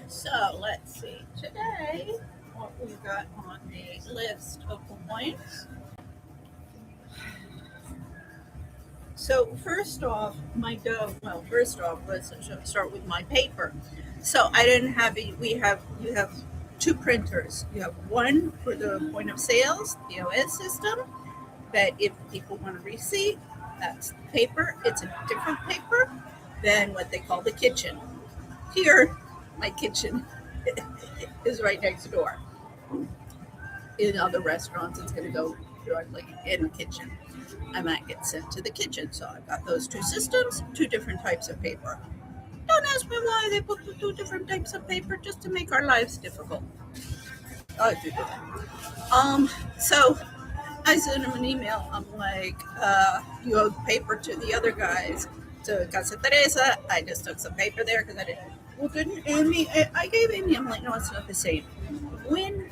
So let's see. Today, what we've got on the list of points. So first off, my go. Well, first off, let's start with my paper. So I didn't have. You have two printers. You have one for the point of sales POS system. That if people want a receipt, that's paper. It's a different paper than what they call the kitchen. Here, my kitchen is right next door. In other restaurants, it's going to go directly in the kitchen. I might get sent to the kitchen. So I've got those two systems, two different types of paper. Don't ask me why they put the two different types of paper just to make our lives difficult. I do that. So I sent him an email. I'm like, you owe paper to the other guys. To Casa Teresa, I just took some paper there because I didn't. Well, didn't Amy? I gave Amy. I'm like, no, it's not the same. When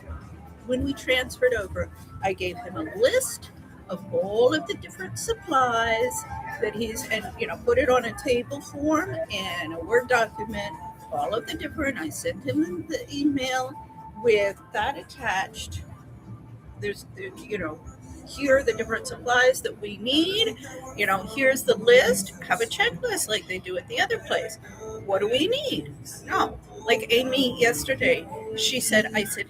when we transferred over, I gave him a list of all of the different supplies that he's and put it on a table form and a Word document. All of the different. I sent him the email with that attached. There's here are the different supplies that we need. Here's the list. Have a checklist like they do at the other place. What do we need? No, like Amy yesterday, I said,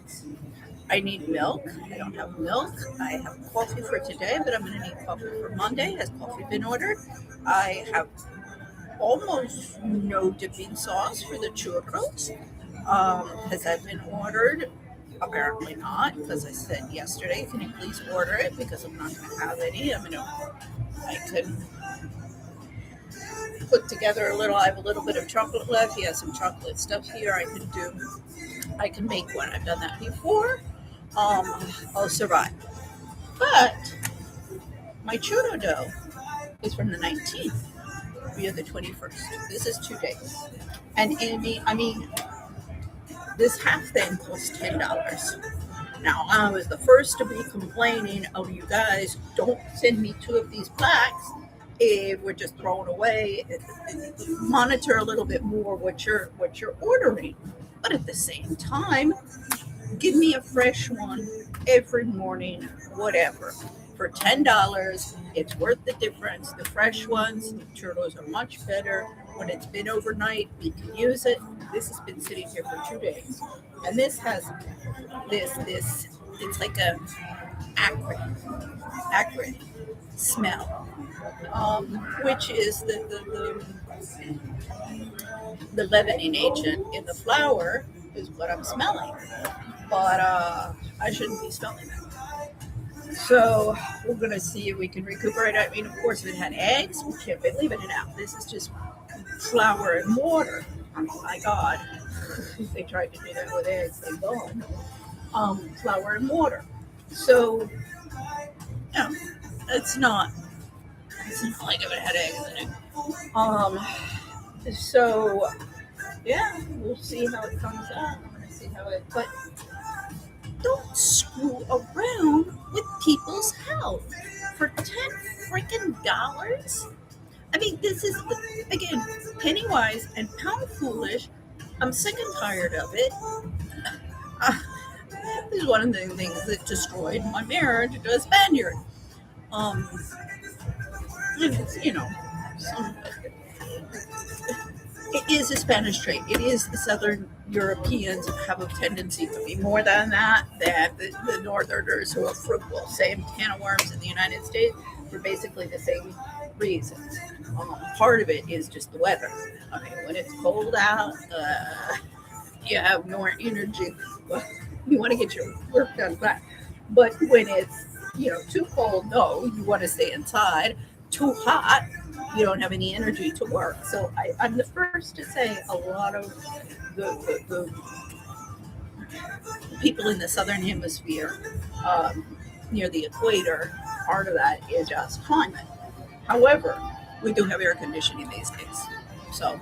I need milk. I don't have milk. I have coffee for today, but I'm going to need coffee for Monday. Has coffee been ordered? I have almost no dipping sauce for the churros. Has that been ordered? Apparently not, because I said yesterday, can you please order it? Because I'm not going to have any. I can put together I have a little bit of chocolate left. He has some chocolate stuff here I can make one. I've done that before. I'll survive. But my churro dough is from the 19th. We are the 21st. This is 2 days. And Amy, this half thing cost $10. Now, I was the first to be complaining, oh, you guys, don't send me two of these plaques if we're just throwing away. Monitor a little bit more what you're ordering. But at the same time, give me a fresh one every morning, whatever. For $10, it's worth the difference. The fresh ones, the churros are much better. When it's been overnight, we can use it. This has been sitting here for 2 days. And this has it's like a acrid smell, which is the leavening agent in the flour is what I'm smelling. But I shouldn't be smelling that. So we're going to see if we can recuperate. Of course, if it had eggs, we can't be leaving it out. This is just flour and water. Oh my God. If they tried to do that with eggs, they'd go. Flour and water. So, no, it's not like if it had eggs in it. So, yeah, we'll see how it comes out. I'm going to see how but don't screw around with people's health for $10 freaking dollars. This is, again, penny wise and pound foolish. I'm sick and tired of it. This is one of the things that destroyed my marriage to a Spaniard. It is a Spanish trait. It is the Southern Europeans have a tendency to be more than that, than the Northerners who are frugal. Same can of worms in the United States for basically the same reasons. Part of it is just the weather. When it's cold out, you have more energy. Well, you want to get your work done back. But when it's too cold, no, you want to stay inside. Too hot, you don't have any energy to work. So I'm the first to say a lot of the people in the southern hemisphere near the equator, part of that is just climate. However, we do have air conditioning these days, so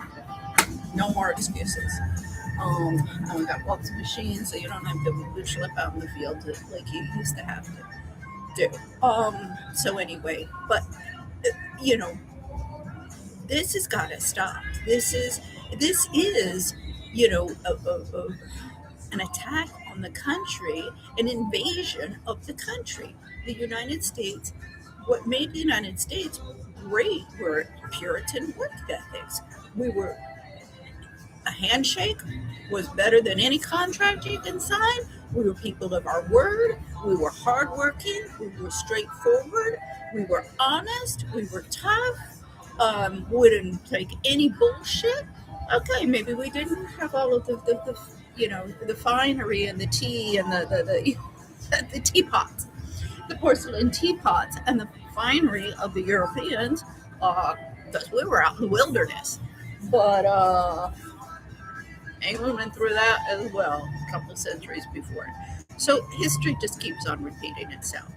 no more excuses. And we got lots of machines, so you don't have to schlep out in the field like you used to have to do. So anyway, but this has got to stop. This is you know, an attack on the country, an invasion of the country. The United States, what made the United States great were Puritan work ethics. We were a handshake was better than any contract you can sign. We were people of our word. We were hardworking. We were straightforward. We were honest. We were tough. We didn't take any bullshit. Okay, maybe we didn't have all of the the finery and the tea and the teapots, the porcelain teapots and the finery of the Europeans, because we were out in the wilderness. But England went through that as well a couple centuries before. So history just keeps on repeating itself.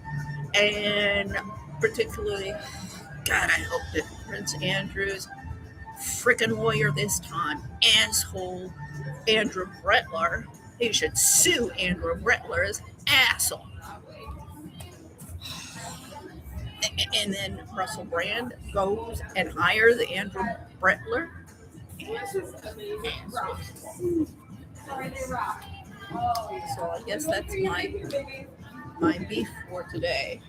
And particularly, God, I hope that Prince Andrew's freaking lawyer this time, asshole Andrew Brettler, he should sue Andrew Brettler's asshole. And then Russell Brand goes and hires Andrew Brettler. So I guess that's my beef for today.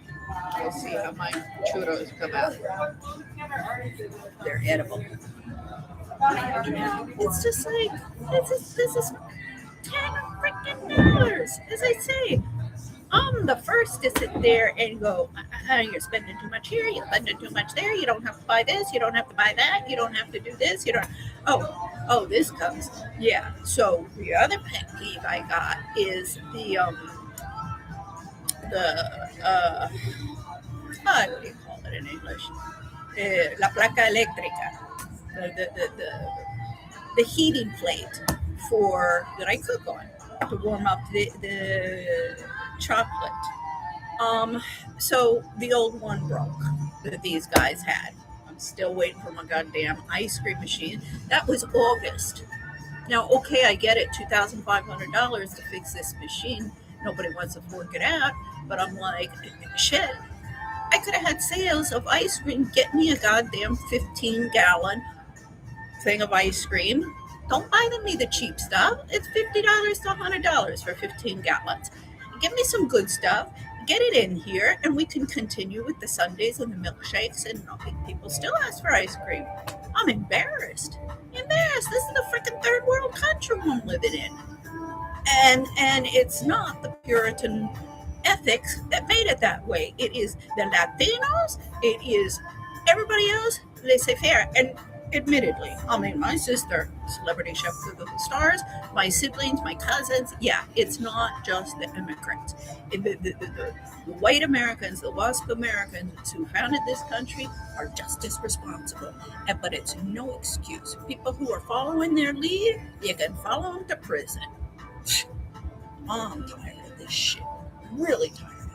We'll see how my churros come out. They're edible. It's just like this is $10 freaking. As I say, I'm the first to sit there and go, you're spending too much here, you're spending too much there, you don't have to buy this, you don't have to buy that, you don't have to do this, you don't. Oh, this comes. Yeah. So the other pet peeve I got is what do you call it in English? La placa eléctrica, the heating plate for that I cook on to warm up the chocolate. So the old one broke that these guys had. I'm still waiting for my goddamn ice cream machine. That was August. Now, okay, I get it, $2,500 to fix this machine. Nobody wants to fork it out, but I'm like, shit. I could have had sales of ice cream. Get me a goddamn 15-gallon thing of ice cream. Don't buy me the cheap stuff. It's $50 to $100 for 15 gallons. Give me some good stuff. Get it in here, and we can continue with the sundaes and the milkshakes, and people still ask for ice cream. I'm embarrassed. Embarrassed. This is the freaking third world country I'm living in. And it's not the Puritan ethics that made it that way. It is the Latinos. It is everybody else laissez-faire. And admittedly, I mean, my sister, celebrity chef of the stars, my siblings, my cousins, yeah, it's not just the immigrants. The white Americans, the WASP Americans who founded this country are just as responsible. But it's no excuse. People who are following their lead, you can follow them to prison. I'm tired of this shit. Really tired